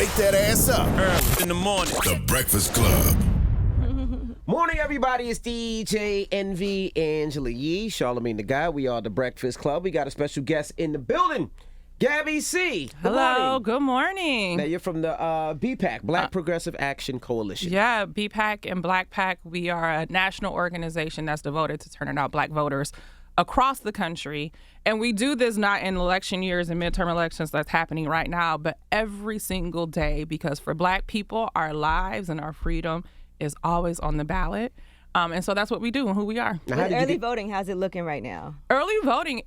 Wake that ass up. Early in the morning. The Breakfast Club. Morning, everybody. It's DJ NV Angela Yee, Charlamagne the Guy. We are the Breakfast Club. We got a special guest in the building, Gabby Seay. Hello, good morning. Now, you're from the BPAC, Black Progressive Action Coalition. Yeah, BPAC and BlackPAC, we are a national organization that's devoted to turning out black voters across the country. And we do this not in election years and midterm elections that's happening right now, but every single day, because for black people, our lives and our freedom is always on the ballot. And so that's what we do and who we are. With early voting, how's it looking right now? Early voting,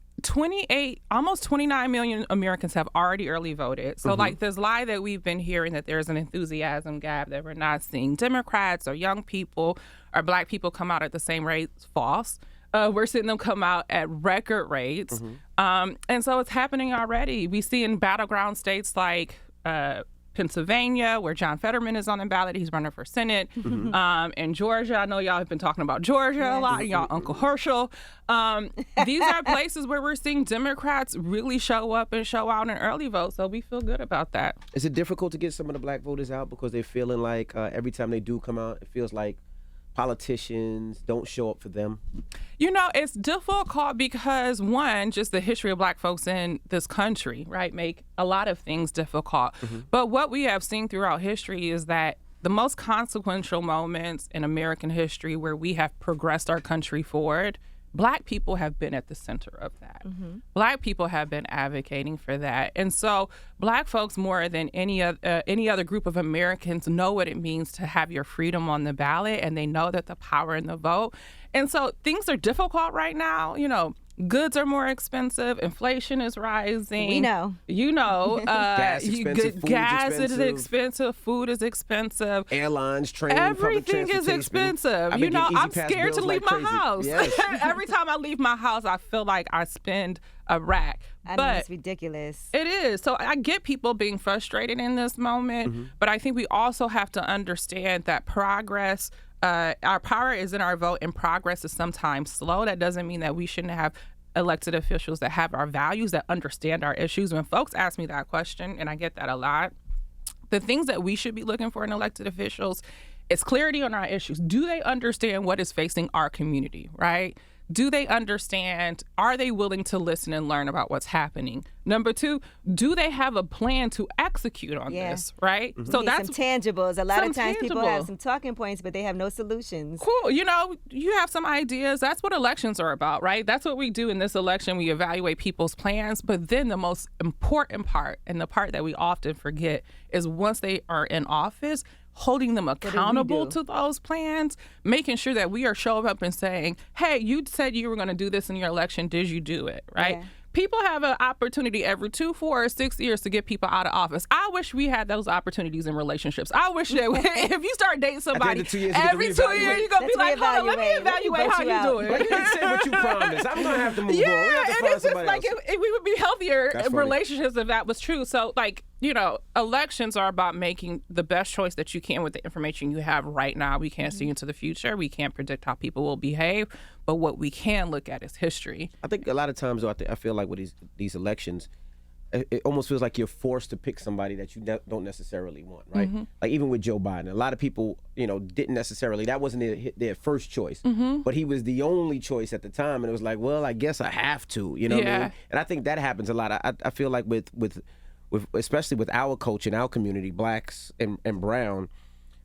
almost 29 million Americans have already early voted. So like this lie that we've been hearing that there's an enthusiasm gap, that we're not seeing Democrats or young people or black people come out at the same rate, is false. We're seeing them come out at record rates. And so it's happening already. We see in battleground states like Pennsylvania, where John Fetterman is on the ballot. He's running for Senate. In Georgia, I know y'all have been talking about Georgia a lot, y'all Uncle Herschel. These are places where we're seeing Democrats really show up and show out in early vote, so we feel good about that. Is it difficult to get some of the black voters out because they're feeling like every time they do come out, it feels like politicians don't show up for them? You know, it's difficult because, one, just the history of black folks in this country, right, make a lot of things difficult. But what we have seen throughout history is that the most consequential moments in American history where we have progressed our country forward, black people have been at the center of that. Black people have been advocating for that. And so black folks, more than any other group of Americans, know what it means to have your freedom on the ballot, and they know that the power in the vote. And so things are difficult right now. You know, goods are more expensive. Inflation is rising. We know. You know. Gas expensive, gas is expensive. Food is expensive. Airlines, train, everything is expensive. You know, I'm scared to leave my house. Yes. Every time I leave my house, I feel like I spend a rack. I know, it's ridiculous. It is. So I get people being frustrated in this moment, but I think we also have to understand that progress, our power is in our vote, and progress is sometimes slow. That doesn't mean that we shouldn't have elected officials that have our values, that understand our issues. When folks ask me that question, and I get that a lot, the things that we should be looking for in elected officials is clarity on our issues. Do they understand what is facing our community, right? Do they understand? Are they willing to listen and learn about what's happening? Number two, do they have a plan to execute on this, right? So that's some tangibles. A lot of times people tangible. have some talking points, but they have no solutions. Cool. You know, you have some ideas. That's what elections are about, right? That's what we do in this election. We evaluate people's plans. But then the most important part, and the part that we often forget, is once they are in office, holding them accountable to those plans, making sure that we are showing up and saying, hey, you said you were going to do this in your election. Did you do it? Right? Yeah. People have an opportunity every 2, 4, or 6 years to get people out of office. I wish we had those opportunities in relationships. I wish that if you start dating somebody, every 2 years you're going to be like, hold on, let me evaluate how you doing. But you didn't say what you promised. I'm going to have to move on. We have to find somebody else. If we would be healthier in relationships if that was true. So, like, you know, elections are about making the best choice that you can with the information you have right now. We can't see into the future. We can't predict how people will behave. But what we can look at is history. I think a lot of times, though, I feel like with these elections, it almost feels like you're forced to pick somebody that you don't necessarily want, right? Like even with Joe Biden, a lot of people, you know, didn't necessarily, that wasn't their first choice, but he was the only choice at the time. And it was like, well, I guess I have to, you know what I mean? And I think that happens a lot. I feel like with especially with our culture and our community, blacks and brown,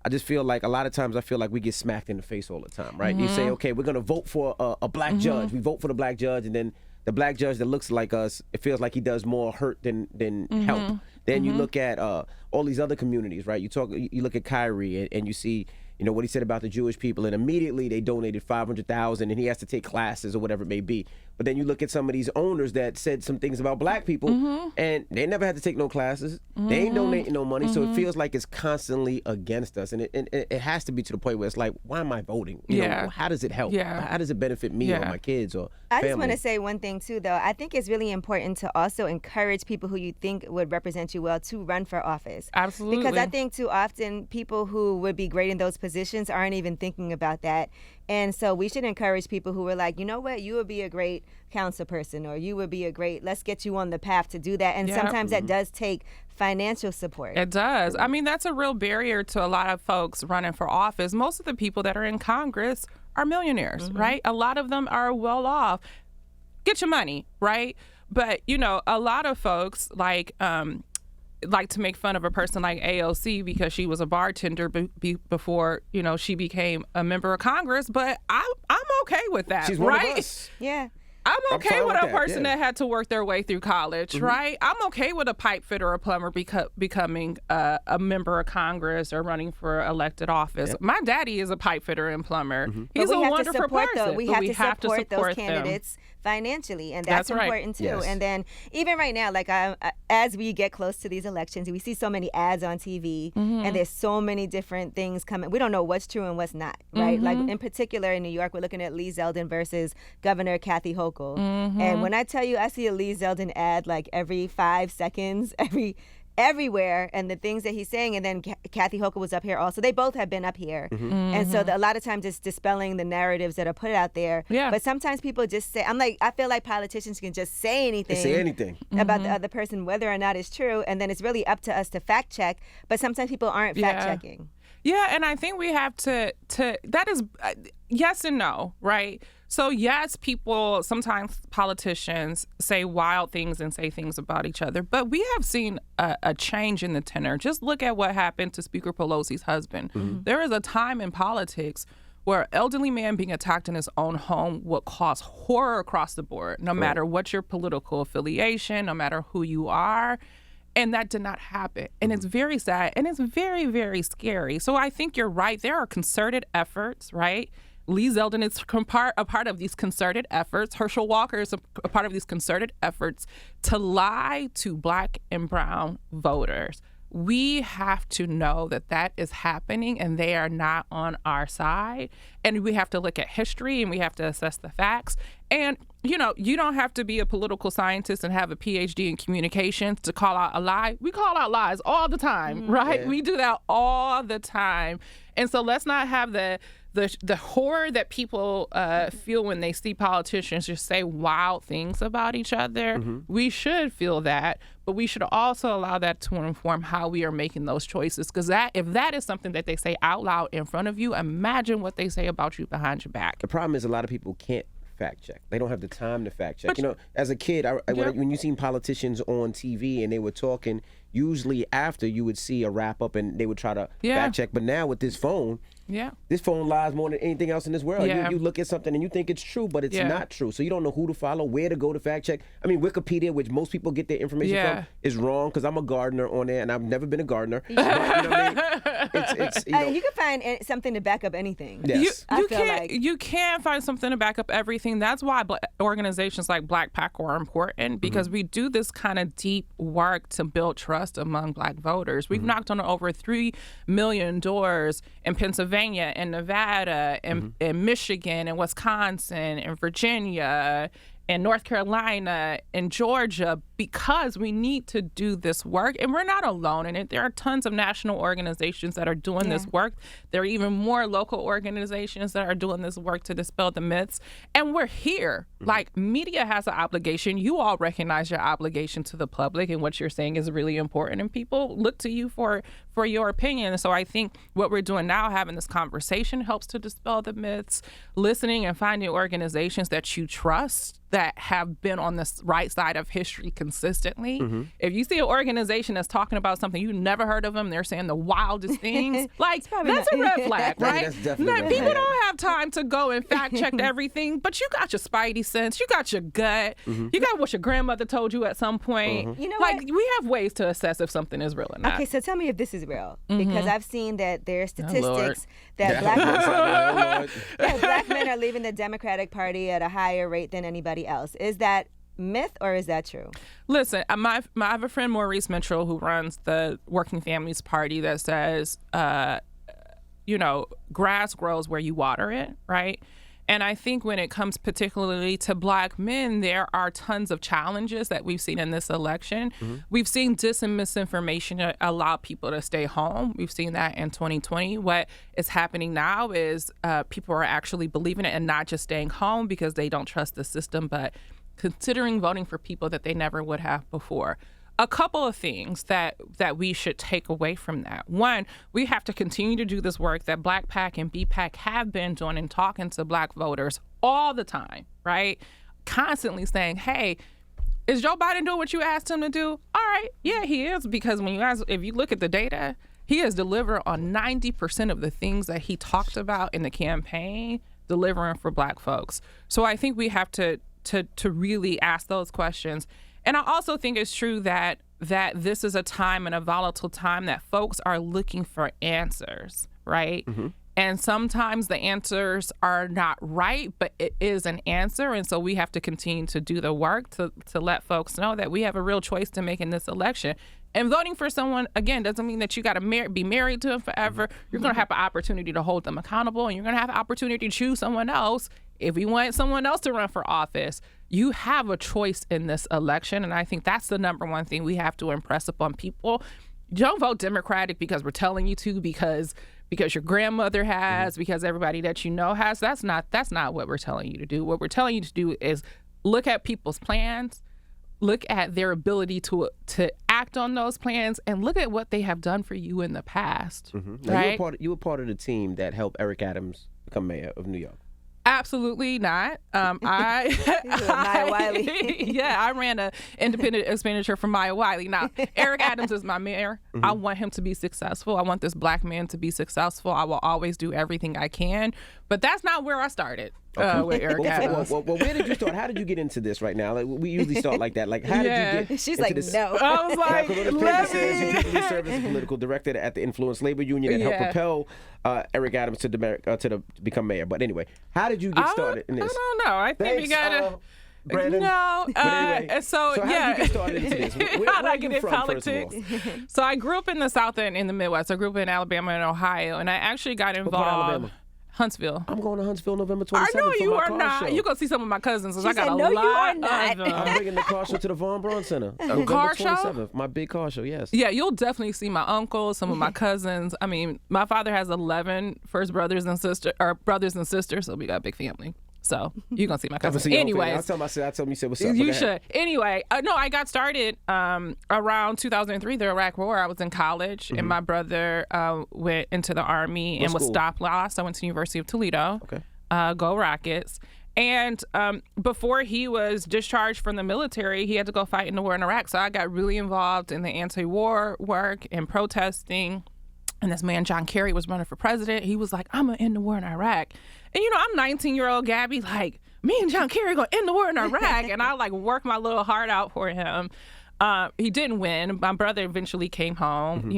I just feel like a lot of times I feel like we get smacked in the face all the time, right? You say, okay, we're going to vote for a black judge. We vote for the black judge, and then the black judge that looks like us, it feels like he does more hurt than help. Then you look at all these other communities, right? You look at Kyrie and you see, you know, what he said about the Jewish people, and immediately they donated $500,000 and he has to take classes or whatever it may be. But then you look at some of these owners that said some things about black people and they never had to take no classes. They ain't donating no money. So it feels like it's constantly against us. And it has to be to the point where it's like, why am I voting? You know, how does it help? How does it benefit me or my kids or I family? just want to say one thing too, though. I think it's really important to also encourage people who you think would represent you well to run for office. Absolutely. Because I think too often people who would be great in those positions positions aren't even thinking about that. And so we should encourage people who are like, you know what, you would be a great council person, or you would be a great, let's get you on the path to do that. And sometimes that does take financial support. It does. I mean, that's a real barrier to a lot of folks running for office. Most of the people that are in Congress are millionaires, right? A lot of them are well off. Get your money, right? But, you know, a lot of folks like to make fun of a person like AOC because she was a bartender before, you know, she became a member of Congress. But I'm okay with that, She's right? one of us. Yeah. I'm okay with a that, person that had to work their way through college, right? I'm okay with a pipe fitter or a plumber becoming a member of Congress or running for elected office. My daddy is a pipe fitter and plumber. He's a wonderful person. We have to support those candidates financially, and that's important too. Yes. And then even right now, like as we get close to these elections, we see so many ads on TV, and there's so many different things coming. We don't know what's true and what's not, right? Like in particular in New York, we're looking at Lee Zeldin versus Governor Kathy Hochul. And when I tell you, I see a Lee Zeldin ad like every 5 seconds, everywhere, and the things that he's saying. And then Kathy Hochul was up here also. They both have been up here. And so a lot of times it's dispelling the narratives that are put out there. Yeah. But sometimes people just say, I feel like politicians can just say anything. About the other person, whether or not it's true. And then it's really up to us to fact check. But sometimes people aren't fact checking. Yeah, and I think we have to that is yes and no, right? So yes, sometimes politicians say wild things and say things about each other, but we have seen a change in the tenor. Just look at what happened to Speaker Pelosi's husband. There is a time in politics where an elderly man being attacked in his own home would cause horror across the board, no matter what your political affiliation, no matter who you are. And that did not happen. And it's very sad, and it's very, very scary. So I think you're right. There are concerted efforts, right? Lee Zeldin is a part of these concerted efforts. Herschel Walker is a part of these concerted efforts to lie to Black and brown voters. We have to know that is happening, and they are not on our side. And we have to look at history, and we have to assess the facts. And, you know, you don't have to be a political scientist and have a PhD in communications to call out a lie. We call out lies all the time, right? Yeah. We do that all the time. And so let's not have the horror that people feel when they see politicians just say wild things about each other. We should feel that, but we should also allow that to inform how we are making those choices. Because if that is something that they say out loud in front of you, imagine what they say about you behind your back. The problem is a lot of people can't fact check. They don't have the time to fact check. But, you know, as a kid, when you seen politicians on TV and they were talking, usually after you would see a wrap up and they would try to fact check. But now with this phone, this phone lies more than anything else in this world. You look at something and you think it's true, but it's not true. So you don't know who to follow, where to go to fact check. I mean, Wikipedia, which most people get their information from, is wrong because I'm a gardener on there and I've never been a gardener. But, you know what I mean? You can find something to back up anything. Yes. You can find something to back up everything. That's why organizations like BlackPAC are important, because we do this kind of deep work to build trust among Black voters. We've knocked on over 3 million doors in Pennsylvania and Nevada and Michigan and Wisconsin and Virginia and North Carolina and Georgia, because we need to do this work. And we're not alone in it. There are tons of national organizations that are doing this work. There are even more local organizations that are doing this work to dispel the myths. And we're here. Like, media has an obligation. You all recognize your obligation to the public, and what you're saying is really important. And people look to you for your opinion. So I think what we're doing now, having this conversation, helps to dispel the myths, listening and finding organizations that you trust that have been on the right side of history consistently. If you see an organization that's talking about something you've never heard of them, they're saying the wildest things, like, that's a red flag, right? That's definitely people don't have time to go and fact check everything, but you got your spidey sense, you got your gut, you got what your grandmother told you at some point. You know like, what? we have ways to assess if something is real or not. Okay, so tell me if this is real, because I've seen that there are statistics that Black men are leaving the Democratic Party at a higher rate than anybody else. Is that myth or is that true? Listen, I have a friend, Maurice Mitchell, who runs the Working Families Party, that says, grass grows where you water it, right? And I think when it comes particularly to Black men, there are tons of challenges that we've seen in this election. We've seen dis and misinformation allow people to stay home. We've seen that in 2020. What is happening now is people are actually believing it and not just staying home because they don't trust the system, but considering voting for people that they never would have before. A couple of things that we should take away from that. One, we have to continue to do this work that BlackPAC and BPAC have been doing and talking to Black voters all the time, right? Constantly saying, hey, is Joe Biden doing what you asked him to do? All right, yeah, he is, because if you look at the data, he has delivered on 90% of the things that he talked about in the campaign, delivering for Black folks. So I think we have to really ask those questions. And I also think it's true that this is a time and a volatile time that folks are looking for answers, right? And sometimes the answers are not right, but it is an answer. And so we have to continue to do the work to let folks know that we have a real choice to make in this election. And voting for someone, again, doesn't mean that you got to be married to them forever. You're going to have an opportunity to hold them accountable, and you're going to have an opportunity to choose someone else. If you want someone else to run for office, you have a choice in this election. And I think that's the number one thing we have to impress upon people. Don't vote Democratic because we're telling you to, because your grandmother has, because everybody that you know has. That's not what we're telling you to do. What we're telling you to do is look at people's plans, look at their ability to act on those plans, and look at what they have done for you in the past. Right? Now, you were part of the team that helped Eric Adams become mayor of New York. Absolutely not. Maya Wiley. Yeah, I ran an independent expenditure for Maya Wiley. Now, Eric Adams is my mayor. I want him to be successful. I want this Black man to be successful. I will always do everything I can. But that's not where I started with Eric Adams. Well, where did you start? How did you get into this right now? Like, we usually start like that. Like, how did you get She's into like, this? no. I was like, let Says you me. previously served as a political director at the Influence Labor Union and helped propel Eric Adams to become mayor. But anyway, how did you get started in this? I don't know. I think we gotta. Brandon. No. But anyway, so how yeah. did you get started into this? How did I get in from, politics? So I grew up in the South and in the Midwest. I grew up in Alabama and Ohio, and I actually got involved. What part of Alabama? Huntsville. I'm going to Huntsville November 27th. I know you for my are car not. Show. You gonna see some of my cousins because I got said, a "No, you lot are not." of them. I'm bringing the car show to the Von Braun Center. November car show? 27th. My big car show, yes. Yeah, you'll definitely see my uncles, some of my cousins. I mean, my father has 11 first brothers and sisters, so we got a big family. So you're gonna see my cousins. Anyways, I'll tell them you said what's up. you should. Anyway, no, I got started around 2003, the Iraq War. I was in college, and my brother went into the Army and was stop loss. I went to the University of Toledo. Okay. Go Rockets. And before he was discharged from the military, he had to go fight in the war in Iraq. So I got really involved in the anti-war work and protesting. And this man, John Kerry, was running for president. He was like, I'm going to end the war in Iraq. And, I'm 19-year-old Gabby, like, me and John Kerry going to end the war in Iraq. And I, worked my little heart out for him. He didn't win. My brother eventually came home.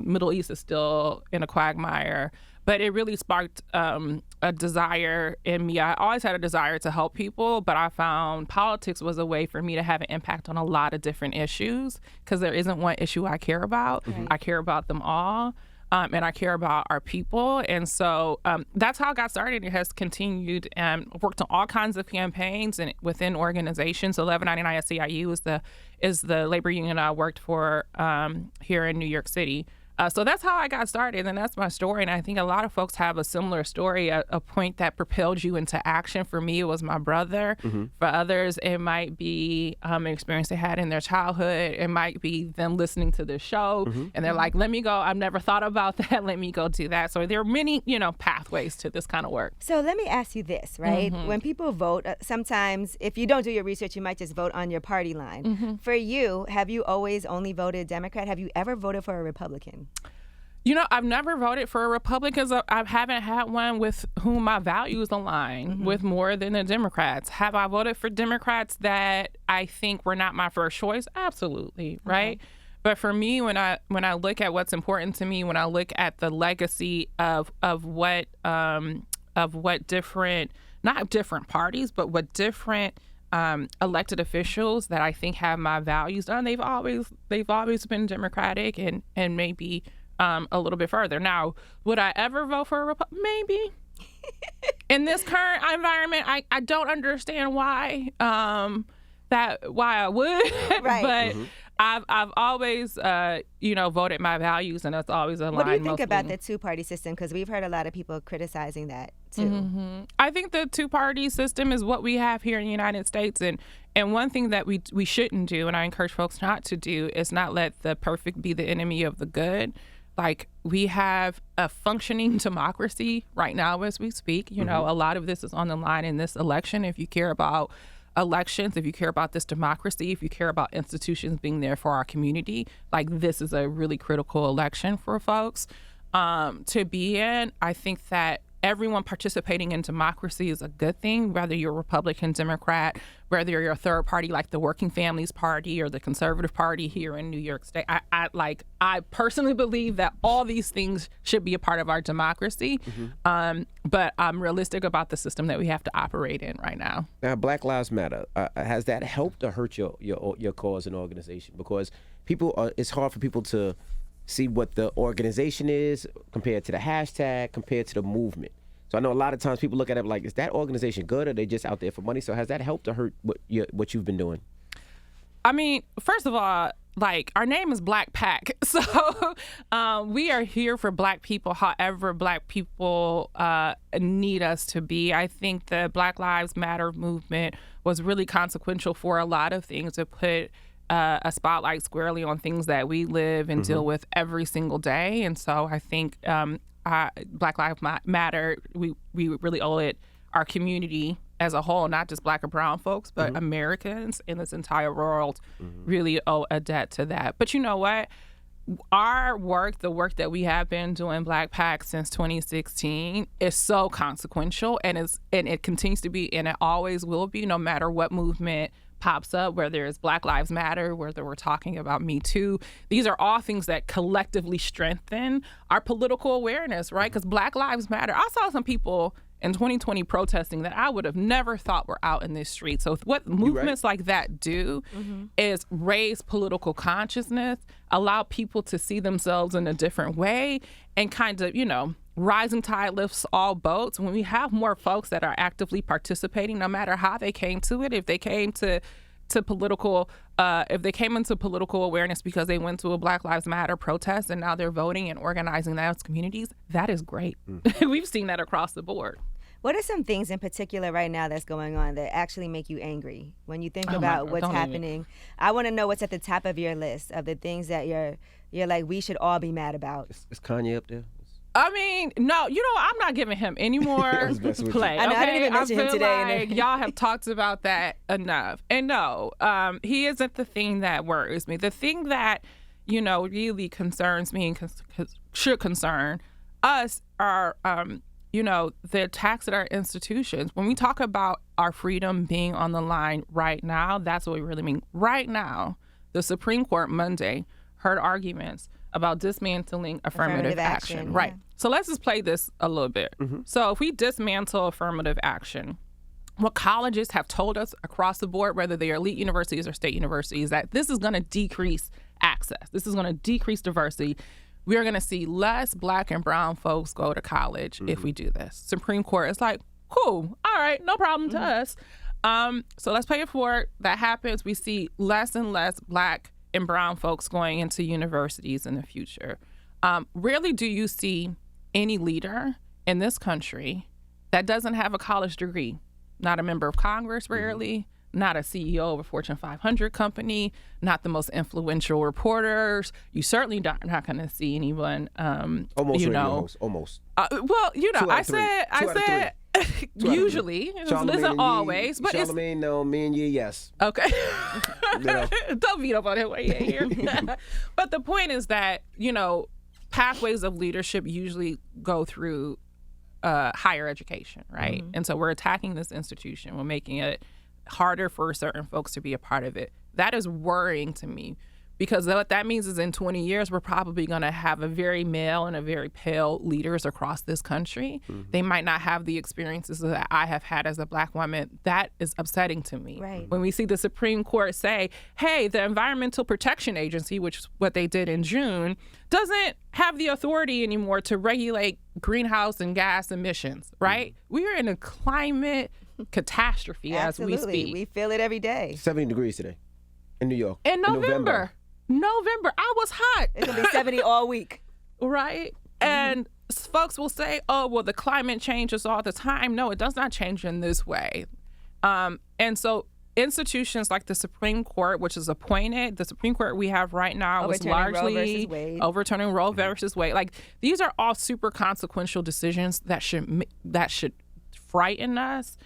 Middle East is still in a quagmire. But it really sparked a desire in me. I always had a desire to help people, but I found politics was a way for me to have an impact on a lot of different issues, because there isn't one issue I care about. I care about them all. And I care about our people. And so that's how I got started. It has continued and worked on all kinds of campaigns and within organizations. 1199 SEIU is the labor union I worked for here in New York City. So that's how I got started, and that's my story. And I think a lot of folks have a similar story, a point that propelled you into action. For me, it was my brother. For others, it might be an experience they had in their childhood. It might be them listening to this show, and they're like, let me go. I've never thought about that. Let me go do that. So there are many, pathways to this kind of work. So let me ask you this, right? When people vote, sometimes if you don't do your research, you might just vote on your party line. For you, have you always only voted Democrat? Have you ever voted for a Republican? I've never voted for a Republican. I haven't had one with whom my values align with more than the Democrats. Have I voted for Democrats that I think were not my first choice? Absolutely, right? But for me, when I look at what's important to me, when I look at the legacy of what different, not different parties, but what different elected officials that I think have my values done, they've always been Democratic and maybe a little bit further. Now, would I ever vote for a Republican? Maybe. In this current environment, I don't understand why I would, Right. but I've always voted my values, and that's always aligned. What do you think mostly. about the two-party system? Because we've heard a lot of people criticizing that too. I think the two-party system is what we have here in the United States, and one thing that we shouldn't do, and I encourage folks not to do, is not let the perfect be the enemy of the good. Like, we have a functioning democracy right now as we speak. You know, a lot of this is on the line in this election. If you care about elections, if you care about this democracy, if you care about institutions being there for our community, like, this is a really critical election for folks to be in. I think that everyone participating in democracy is a good thing, whether you're Republican, Democrat, whether you're a third party like the Working Families Party or the Conservative Party here in New York State. I personally believe that all these things should be a part of our democracy, but I'm realistic about the system that we have to operate in right now. Now, Black Lives Matter, has that helped or hurt your cause and organization? Because it's hard for people to see what the organization is compared to the hashtag, compared to the movement. So I know a lot of times people look at it like, is that organization good, or are they just out there for money? So has that helped or hurt what you've been doing? I mean, first of all, like, our name is BlackPAC. So we are here for Black people, however Black people need us to be. I think the Black Lives Matter movement was really consequential for a lot of things. It put a spotlight squarely on things that we live and deal with every single day. And so I think Black Lives Matter, we really owe it our community as a whole, not just Black or brown folks, but Americans in this entire world really owe a debt to that. But you know what? Our work, the work that we have been doing, BlackPAC, since 2016, is so consequential, and it continues to be, and it always will be, no matter what movement pops up, whether it's Black Lives Matter, whether we're talking about Me Too. These are all things that collectively strengthen our political awareness, right? Because Black Lives Matter. I saw some people in 2020 protesting that I would have never thought were out in this street. So what movements like that do is raise political consciousness, allow people to see themselves in a different way, and kind of, rising tide lifts all boats. When we have more folks that are actively participating, no matter how they came to it, if they came to political, if they came into political awareness because they went to a Black Lives Matter protest and now they're voting and organizing those communities, that is great. We've seen that across the board. What are some things in particular right now that's going on that actually make you angry when you think about what's happening? I want to know what's at the top of your list of the things that you're like, we should all be mad about. Is Kanye up there? I mean, no, I'm not giving him any more play. I know, I didn't even mention him today. Like y'all have talked about that enough. And no, he isn't the thing that worries me. The thing that, really concerns me and should concern us are, the attacks at our institutions. When we talk about our freedom being on the line right now, that's what we really mean. Right now, the Supreme Court Monday heard arguments about dismantling affirmative action. Right. So let's just play this a little bit. So if we dismantle affirmative action, what colleges have told us across the board, whether they are elite universities or state universities, that this is going to decrease access. This is going to decrease diversity. We are going to see less Black and brown folks go to college if we do this. Supreme Court is like, cool, all right, no problem to us. So let's pay it forward. That happens. We see less and less Black and brown folks going into universities in the future. Rarely do you see any leader in this country that doesn't have a college degree. Not a member of Congress, rarely. Not a CEO of a Fortune 500 company. Not the most influential reporters. You certainly not going to see anyone. Almost. Well, I said. Usually, it isn't always, but Charlamagne, no, me and you, yes. Okay. Don't beat up on it way here. But the point is that, pathways of leadership usually go through higher education, right? And so we're attacking this institution. We're making it harder for certain folks to be a part of it. That is worrying to me because what that means is in 20 years, we're probably going to have a very male and a very pale leaders across this country. They might not have the experiences that I have had as a Black woman. That is upsetting to me. Right. When we see the Supreme Court say, hey, the Environmental Protection Agency, which is what they did in June, doesn't have the authority anymore to regulate greenhouse and gas emissions, right? We are in a climate catastrophe as we speak. We feel it every day. 70 degrees today in New York. In November. I was hot. It's going to be 70 all week. Right? And folks will say, oh, well, the climate changes all the time. No, it does not change in this way. And so institutions like the Supreme Court, which is appointed, the Supreme Court we have right now was largely overturning Roe versus Wade. Like, these are all super consequential decisions that should frighten us.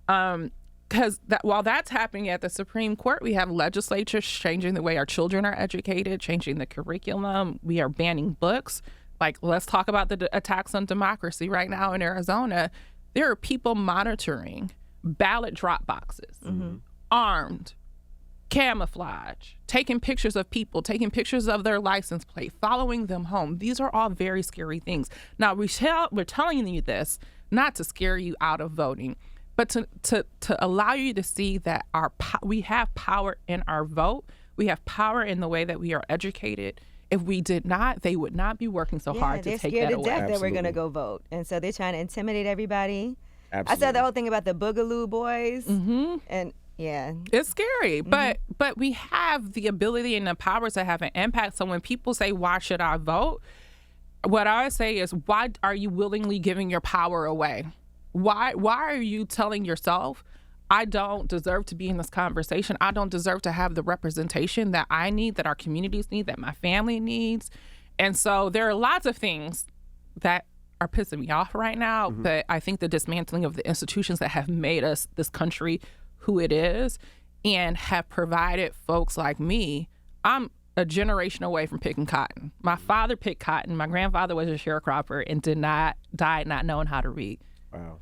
Because while that's happening at the Supreme Court, we have legislatures changing the way our children are educated, changing the curriculum. We are banning books. Like, let's talk about the attacks on democracy right now in Arizona. There are people monitoring ballot drop boxes, armed, camouflage, taking pictures of people, taking pictures of their license plate, following them home. These are all very scary things. Now, we're telling you this not to scare you out of voting, but to allow you to see that we have power in our vote. We have power in the way that we are educated. If we did not, they would not be working so hard to take that away. They're scared to death Absolutely. that we're going to go vote. And so they're trying to intimidate everybody. Absolutely. I saw the whole thing about the Boogaloo boys. And yeah. It's scary, but we have the ability and the power to have an impact. So when people say, why should I vote? What I would say is, why are you willingly giving your power away? Why are you telling yourself, I don't deserve to be in this conversation. I don't deserve to have the representation that I need, that our communities need, that my family needs. And so there are lots of things that are pissing me off right now, but I think the dismantling of the institutions that have made us, this country, who it is, and have provided folks like me. I'm a generation away from picking cotton. My father picked cotton. My grandfather was a sharecropper and died not knowing how to read. Wow.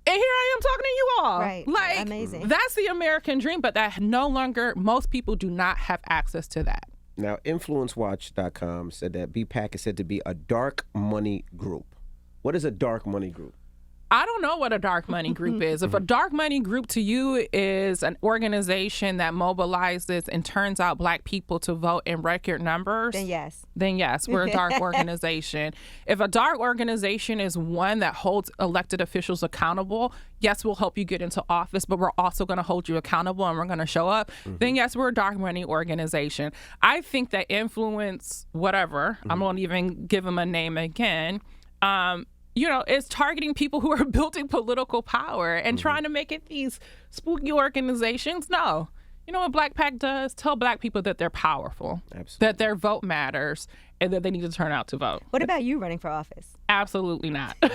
And here I am talking to you all. Right. Like, amazing. That's the American dream, but that no longer, most people do not have access to that. Now, InfluenceWatch.com said that BPAC is said to be a dark money group. What is a dark money group? I don't know what a dark money group is. If a dark money group to you is an organization that mobilizes and turns out Black people to vote in record numbers, Then yes. we're a dark organization. If a dark organization is one that holds elected officials accountable, yes, we'll help you get into office, but we're also going to hold you accountable and we're going to show up, then yes, we're a dark money organization. I think that influence, whatever, I won't even give them a name again, is targeting people who are building political power and trying to make it these spooky organizations. No. You know what BlackPAC does? Tell Black people that they're powerful, that their vote matters, and that they need to turn out to vote. What about you running for office? Absolutely not. He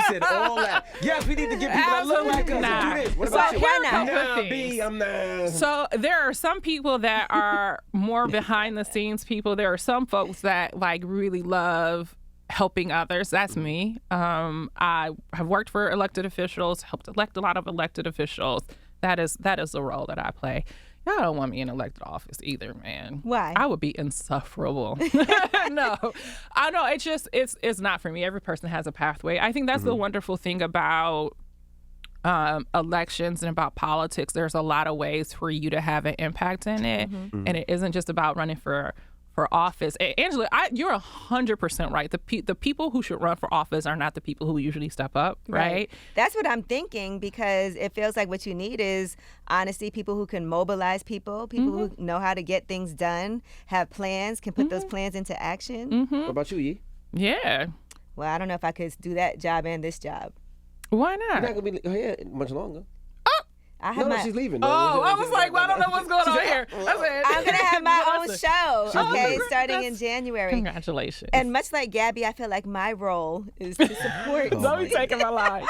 said all that. Yes, we need to give people that look like us and do this. What about So you? why not? Nah, B, I'm not. So there are some people that are more behind the scenes people. There are some folks that really love helping others. That's me. I have worked for elected officials, helped elect a lot of elected officials. That is the role that I play. Y'all don't want me in elected office either, man. Why? I would be insufferable. No, I know it's not for me. Every person has a pathway. I think that's the wonderful thing about elections and about politics. There's a lot of ways for you to have an impact in it, and it isn't just about running for office. Angela, you're 100% right. The people who should run for office are not the people who usually step up, right? That's what I'm thinking, because it feels like what you need is honesty, people who can mobilize people who know how to get things done, have plans, can put those plans into action. What about you, Yee? Yeah. Well, I don't know if I could do that job and this job. Why You're not? not going to be here much longer. I have No, she's leaving. Oh, I was like, well, I don't know what's going on here. I'm going to have my own show, okay, starting in That's- January. Congratulations. And much like Gabby, I feel like my role is to support Don't be taking my line.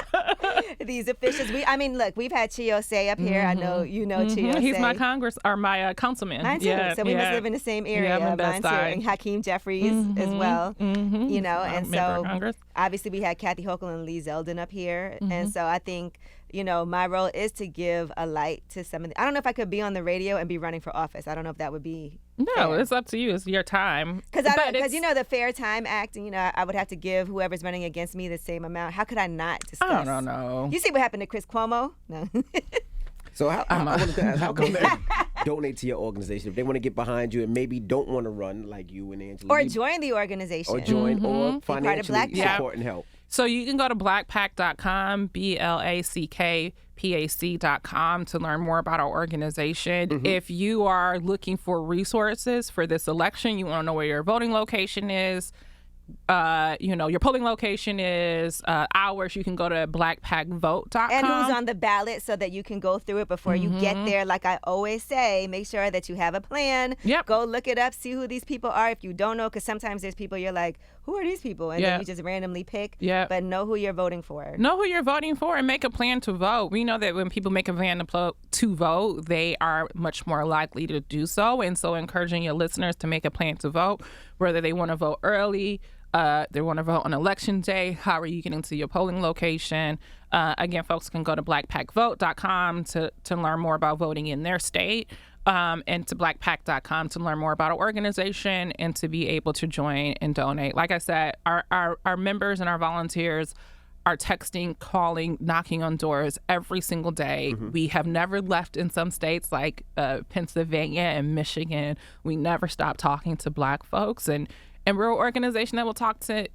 these officials. Look, we've had Chiosei up here. I know you know Chiosei. He's my councilman. Mine too. Yeah, So we must live in the same area. Yeah, I'm in Mine too. Bed-Stuy. And Hakeem Jeffries as well. And member of so Congress. obviously we had Kathy Hochul and Lee Zeldin up here. And so I think, my role is to give a light to some of the, I don't know if I could be on the radio and be running for office. I don't know if that would be No, it's up to you. It's your time. Because the Fair Time Act, I would have to give whoever's running against me the same amount. How could I not discuss? I don't know. You see what happened to Chris Cuomo? No. So I wanted to ask, how come they donate to your organization if they want to get behind you and maybe don't want to run like you and Angela? Or join the organization. Or join, or financially support and help. So you can go to BlackPAC.com, BLACKPAC.com to learn more about our organization. Mm-hmm. If you are looking for resources for this election, you want to know where your voting location is, your polling location is, hours, you can go to BlackPACvote.com. And who's on the ballot so that you can go through it before you get there. Like I always say, make sure that you have a plan. Yep. Go look it up, see who these people are if you don't know, because sometimes there's people you're like, who are these people? And then you just randomly pick. Yeah. But know who you're voting for. Know who you're voting for and make a plan to vote. We know that when people make a plan to vote, they are much more likely to do so. And so encouraging your listeners to make a plan to vote, whether they want to vote early, they want to vote on election day, how are you getting to your polling location? Again, folks can go to BlackPACvote.com to learn more about voting in their state, and to BlackPAC.com to learn more about our organization and to be able to join and donate. Like I said, our members and our volunteers are texting, calling, knocking on doors every single day. Mm-hmm. We have never left in some states like Pennsylvania and Michigan. We never stop talking to Black folks. And we're an organization that will talk to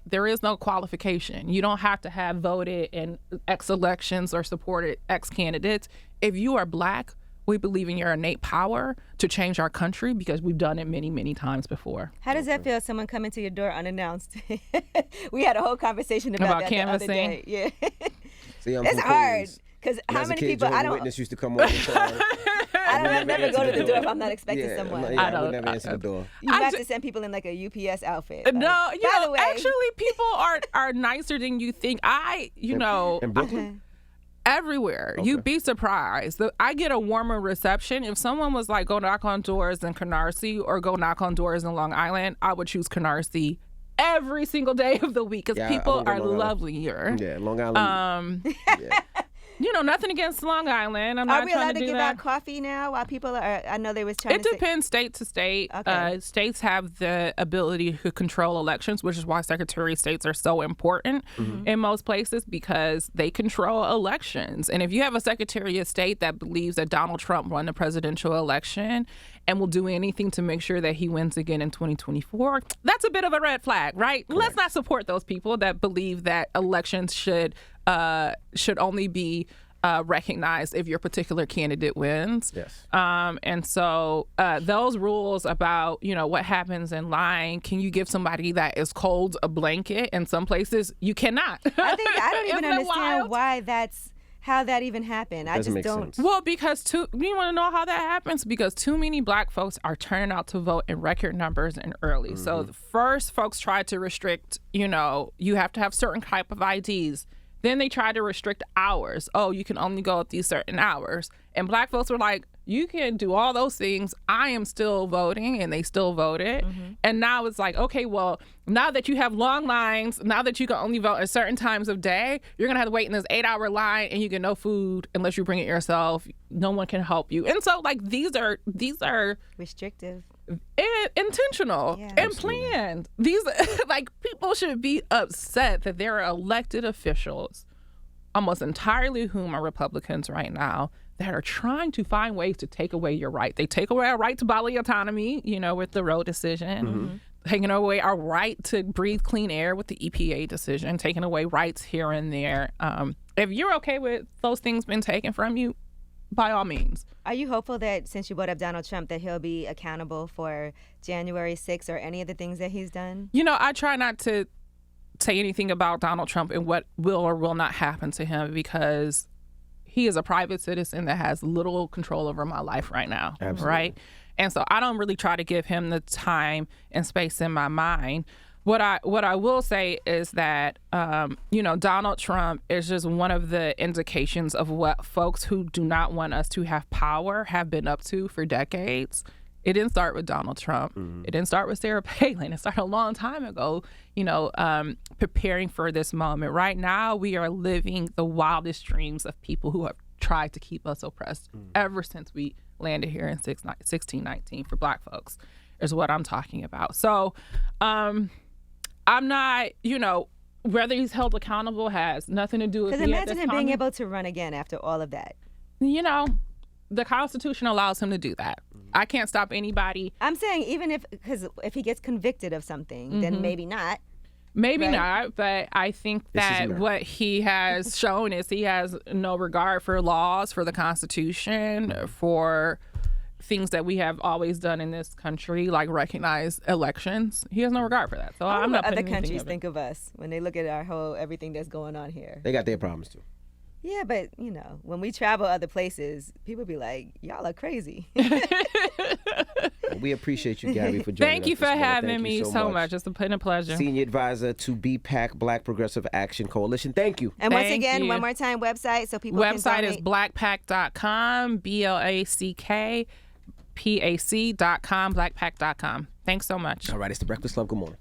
there is no qualification. You don't have to have voted in X elections or supported X candidates. If you are Black, we believe in your innate power to change our country because we've done it many, many times before. How does that feel, someone coming to your door unannounced? We had a whole conversation about that canvassing. The other day. Yeah. See, it's hard. Because how many people, I don't... Witness used to come on and I never go to the door if I'm not expecting someone. I would never answer the door. You have to send people in like a UPS outfit. No, by the way, actually, people are nicer than you think. In Brooklyn? Everywhere. Okay. You'd be surprised. I get a warmer reception. If someone was like, go knock on doors in Canarsie or go knock on doors in Long Island, I would choose Canarsie every single day of the week because people are lovelier. Yeah, Long Island. Yeah. Nothing against Long Island. I'm not Are we trying allowed to to do give that. out coffee now while people are, I know they was trying to It depends state to state. Okay. States have the ability to control elections, which is why Secretary of States are so important in most places because they control elections. And if you have a Secretary of State that believes that Donald Trump won the presidential election and will do anything to make sure that he wins again in 2024, that's a bit of a red flag, right? Correct. Let's not support those people that believe that elections should only be recognized if your particular candidate wins. Yes. And so those rules about, what happens in line, can you give somebody that is cold a blanket? In some places, you cannot. I don't even understand how that even happened. I just don't. Sense. Well, because you want to know how that happens? Because too many Black folks are turning out to vote in record numbers and early. Mm-hmm. So the first folks tried to restrict, you have to have certain type of IDs. Then they tried to restrict hours. Oh, you can only go at these certain hours. And Black folks were like, you can do all those things. I am still voting, and they still voted. Mm-hmm. And now it's like, okay, well, now that you have long lines, now that you can only vote at certain times of day, you're going to have to wait in this 8-hour line, and you get no food unless you bring it yourself. No one can help you. And so, these are restrictive. Intentional and planned. These people should be upset that there are elected officials, almost entirely whom are Republicans right now, that are trying to find ways to take away your right. They take away our right to bodily autonomy, with the Roe decision, taking away our right to breathe clean air with the EPA decision, taking away rights here and there. If you're okay with those things being taken from you, by all means. Are you hopeful that, since you brought up Donald Trump, that he'll be accountable for January 6th or any of the things that he's done? I try not to say anything about Donald Trump and what will or will not happen to him because he is a private citizen that has little control over my life right now. Absolutely. Right? And so I don't really try to give him the time and space in my mind. What I will say is that, Donald Trump is just one of the indications of what folks who do not want us to have power have been up to for decades. It didn't start with Donald Trump. Mm-hmm. It didn't start with Sarah Palin. It started a long time ago, preparing for this moment. Right now, we are living the wildest dreams of people who have tried to keep us oppressed ever since we landed here in 1619 for Black folks, is what I'm talking about. So I'm not, whether he's held accountable has nothing to do with me. Because imagine him being able to run again after all of that. The Constitution allows him to do that. I can't stop anybody. I'm saying even because if he gets convicted of something, then maybe not. Maybe right? not, but I think that what he has shown is he has no regard for laws, for the Constitution, for things that we have always done in this country, like recognize elections. He has no regard for that. So I'm not putting other countries think of us when they look at our everything that's going on here. They got their problems too. Yeah, but when we travel other places, people be like, "Y'all are crazy." Well, we appreciate you, Gabby, for joining us. Thank you for having me so much. It's been a pleasure. Senior advisor to BPAC, Black Progressive Action Coalition. Thank you. And once again, one more time, website so people can donate. Website is BlackPAC.com, BLACKPAC.com, BlackPAC.com. Thanks so much. All right, it's the Breakfast Club. Good morning.